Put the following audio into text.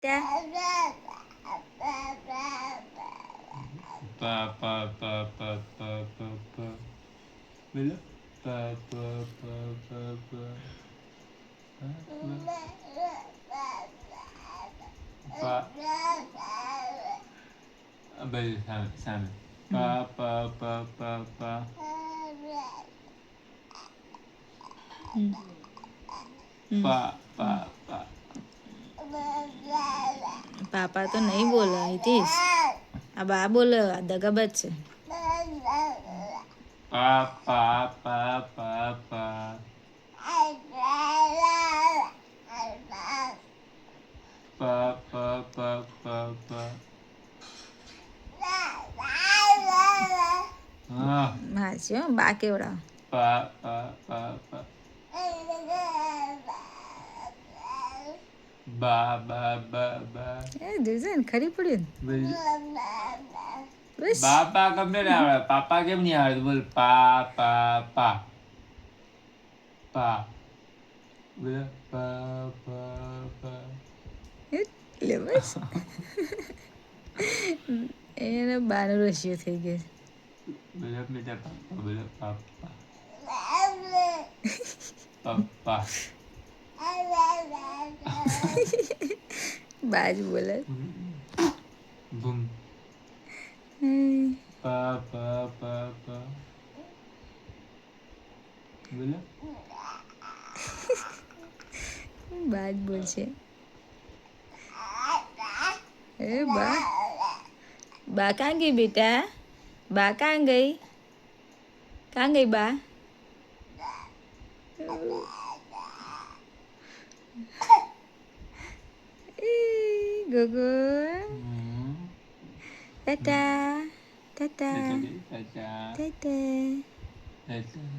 Pa pa pa pa pa pa pa. Bila? Pa pa pa pa pa. Pa. Bây giờ sao này? Pa pa pa pa pa. Pa pa pa. પાપા તો નહીં બોલે હિતેશ. આ બા બોલે આ દગાબાજ છે. Pa pa pa pa pa. Pa pa pa pa pa. હા છે બા કેવડા. Pa pa pa pa. Ba ba ba ba. એ જોજે ને ખરી પડ્યું બસ. બાપા ગમે ને આવડે પાપા કેમ નહીં આવડે બોલ પા પા પા પા બોલ પા પા પા. એટલે બસ એને બાનો રશિયો થઈ ગયો. બોલ બેટા પાપા બોલ પાપા પપ્પા. બાજ બોલે. બૂમ. પા પા પા પા બોલ બાજ બોલશે. એ બા બા કાં ગઈ બેટા? બા કાં ગઈ? કાં ગઈ બા? ગોગો ટાટા ટાટા ચાચા ટાટા. ચાચા.